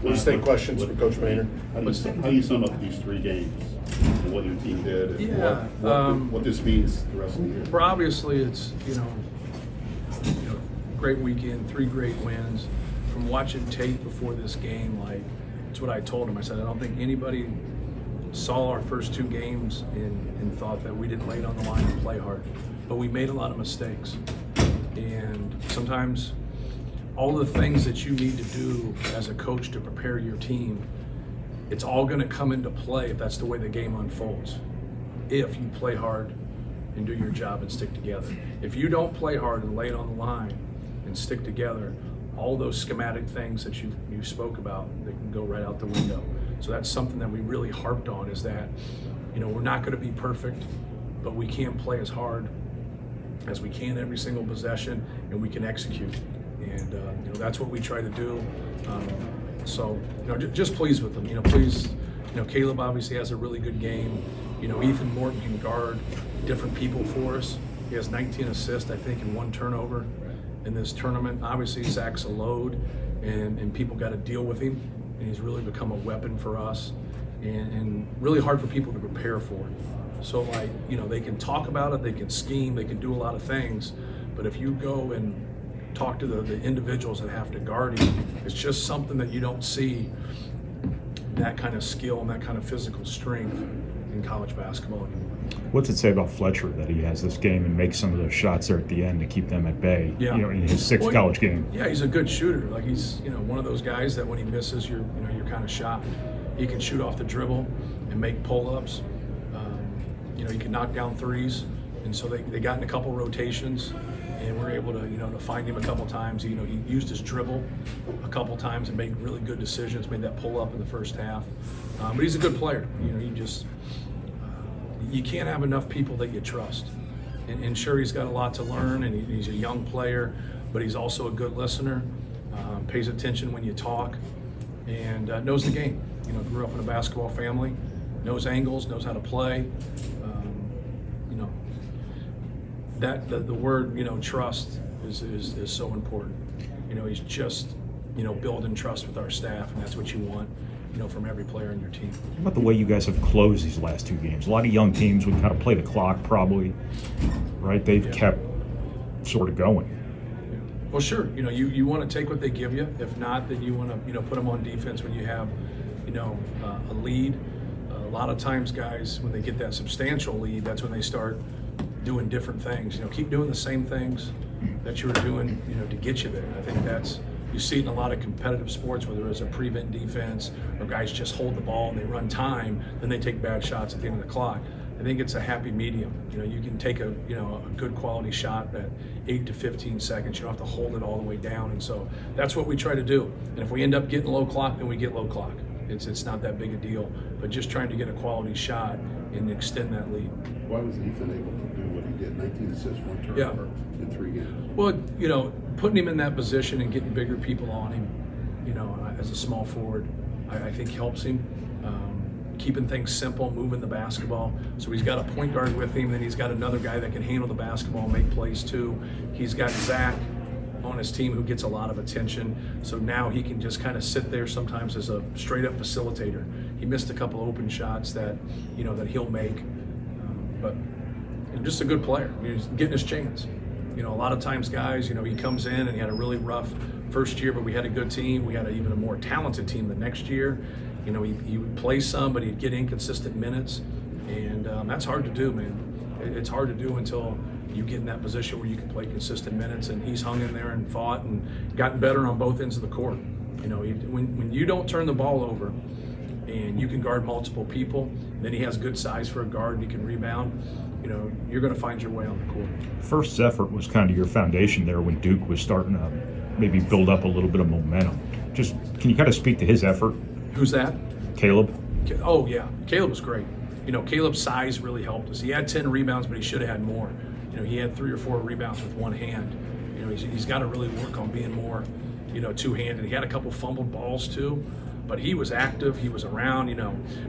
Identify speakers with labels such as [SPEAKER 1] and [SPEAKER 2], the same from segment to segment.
[SPEAKER 1] Please take questions for Coach Maynard.
[SPEAKER 2] How do you sum up these 3 games and what your team did and
[SPEAKER 3] Yeah,
[SPEAKER 2] what this means the rest of the year?
[SPEAKER 3] Well, obviously, it's great weekend, 3 great wins. From watching tape before this game, it's what I told him. I said I don't think anybody saw our first 2 games and thought that we didn't lay it on the line and play hard, but we made a lot of mistakes. And sometimes all the things that you need to do as a coach to prepare your team, it's all going to come into play if that's the way the game unfolds. If you play hard and do your job and stick together. If you don't play hard and lay it on the line and stick together, all those schematic things that you spoke about, they can go right out the window. So that's something that we really harped on, is that we're not going to be perfect, but we can play as hard as we can every single possession, and we can execute. And that's what we try to do. So just pleased with them. Please, Caleb obviously has a really good game. Ethan Morton can guard different people for us. He has 19 assists, I think, and 1 turnover in this tournament. Obviously, Zach's a load, and people got to deal with him, and he's really become a weapon for us, and really hard for people to prepare for. So, they can talk about it, they can scheme, they can do a lot of things, but if you go and talk to the individuals that have to guard him, it's just something that you don't see, that kind of skill and that kind of physical strength in college basketball anymore.
[SPEAKER 4] What's it say about Fletcher that he has this game and makes some of those shots there at the end to keep them at bay?
[SPEAKER 3] Yeah.
[SPEAKER 4] In his 6th college game.
[SPEAKER 3] Yeah, he's a good shooter. He's one of those guys that when he misses, you're kind of shocked. He can shoot off the dribble and make pull-ups. He can knock down threes, and so they got in a couple rotations, and we're able to to find him a couple times. He used his dribble a couple times and made really good decisions. Made that pull-up in the first half, but he's a good player. You can't have enough people that you trust. And sure, he's got a lot to learn, and he's a young player, but he's also a good listener, pays attention when you talk, and knows the game. Grew up in a basketball family, knows angles, knows how to play. That the word trust is so important. He's just building trust with our staff, and that's what you want from every player on your team.
[SPEAKER 4] What about the way you guys have closed these last 2 games? A lot of young teams would kind of play the clock, probably, right? They've kept sort of going.
[SPEAKER 3] Well, sure. You want to take what they give you. If not, then you want to put them on defense when you have a lead. A lot of times, guys, when they get that substantial lead, that's when they start doing different things. Keep doing the same things that you were doing to get you there. I think that's, you see it in a lot of competitive sports, whether it's a prevent defense or guys just hold the ball and they run time, then they take bad shots at the end of the clock. I think it's a happy medium. You can take a good quality shot at 8 to 15 seconds. You don't have to hold it all the way down, and so that's what we try to do. And if we end up getting low clock, then we get low clock. It's not that big a deal, but just trying to get a quality shot and extend that lead.
[SPEAKER 2] Why was Ethan able to do what he did? 19 assists, 1 turnover in 3 games.
[SPEAKER 3] Well, putting him in that position and getting bigger people on him, as a small forward, I think helps him. Keeping things simple, moving the basketball. So he's got a point guard with him, then he's got another guy that can handle the basketball, make plays too. He's got Zach on his team who gets a lot of attention. So now he can just kind of sit there sometimes as a straight up facilitator. He missed a couple open shots that, that he'll make. But just a good player. He's getting his chance. A lot of times guys, he comes in and he had a really rough first year, but we had a good team. We had even a more talented team the next year. He would play some, but he'd get inconsistent minutes. And that's hard to do, man. It's hard to do until you get in that position where you can play consistent minutes, and he's hung in there and fought and gotten better on both ends of the court. When you don't turn the ball over and you can guard multiple people, and then he has good size for a guard and he can rebound, you're going to find your way on the court.
[SPEAKER 4] First effort was kind of your foundation there when Duke was starting to maybe build up a little bit of momentum. Just, can you kind of speak to his effort?
[SPEAKER 3] Who's that?
[SPEAKER 4] Caleb.
[SPEAKER 3] Oh, yeah. Caleb was great. Caleb's size really helped us. He had 10 rebounds, but he should have had more. He had 3 or 4 rebounds with one hand. He's got to really work on being more, two-handed. He had a couple fumbled balls too, but he was active. He was around.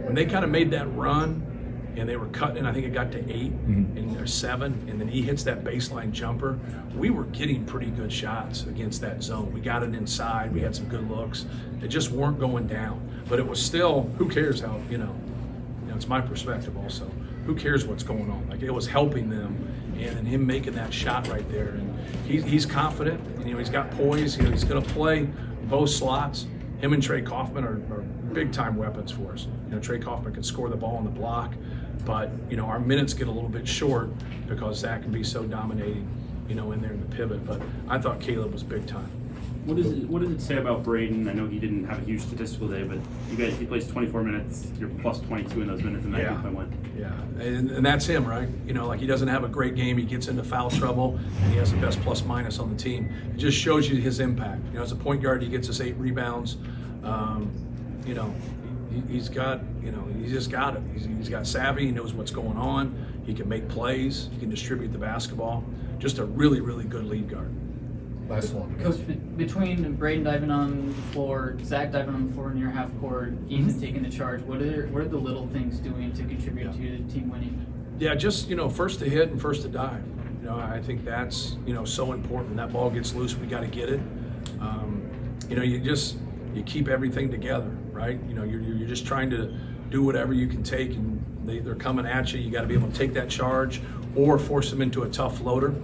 [SPEAKER 3] When they kind of made that run and they were cutting, I think it got to 8 or 7, and then he hits that baseline jumper. We were getting pretty good shots against that zone. We got it inside, we had some good looks. It just weren't going down. But it was still, who cares how, it's my perspective also. Who cares what's going on? Like, it was helping them, and him making that shot right there. And he's confident, he's got poise, he's gonna play both slots. Him and Trey Kaufman are big time weapons for us. Trey Kaufman can score the ball on the block, but our minutes get a little bit short because Zach can be so dominating, in there in the pivot. But I thought Caleb was big time.
[SPEAKER 5] What does it say about Braden? I know he didn't have a huge statistical day, but he plays 24 minutes. You're plus 22 in those minutes, and that
[SPEAKER 3] Yeah.
[SPEAKER 5] can win.
[SPEAKER 3] Yeah, and that's him, right? Like, he doesn't have a great game. He gets into foul trouble, and he has the best plus minus on the team. It just shows you his impact. As a point guard, he gets us 8 rebounds. He's got, he's just got it. He's got savvy. He knows what's going on. He can make plays. He can distribute the basketball. Just a really, really good lead guard.
[SPEAKER 1] Last one.
[SPEAKER 6] Coach, between Braden diving on the floor, Zach diving on the floor in your half court, Ethan taking the charge, what are the little things doing to contribute to the team winning?
[SPEAKER 3] Yeah, just, first to hit and first to dive. I think that's, so important. When that ball gets loose, we got to get it. You keep everything together, right? You're just trying to do whatever you can take, and they're coming at you. You got to be able to take that charge or force them into a tough floater.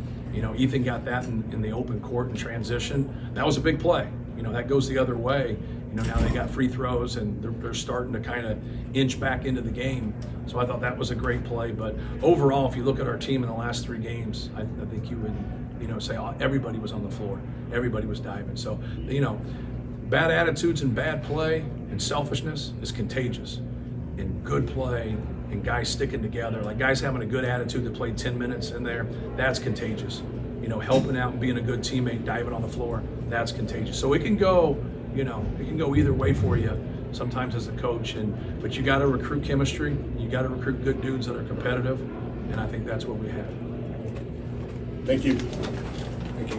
[SPEAKER 3] Ethan got that in the open court in transition. That was a big play. That goes the other way. Now they got free throws, and they're starting to kind of inch back into the game. So I thought that was a great play. But overall, if you look at our team in the last 3 games, I think you would, say everybody was on the floor. Everybody was diving. So, bad attitudes and bad play and selfishness is contagious. And good play and guys sticking together, like guys having a good attitude that played 10 minutes in there, that's contagious. Helping out and being a good teammate, diving on the floor, that's contagious. So it can go, it can go either way for you sometimes as a coach. But you got to recruit chemistry. You got to recruit good dudes that are competitive. And I think that's what we have.
[SPEAKER 1] Thank you. Thank you, guys.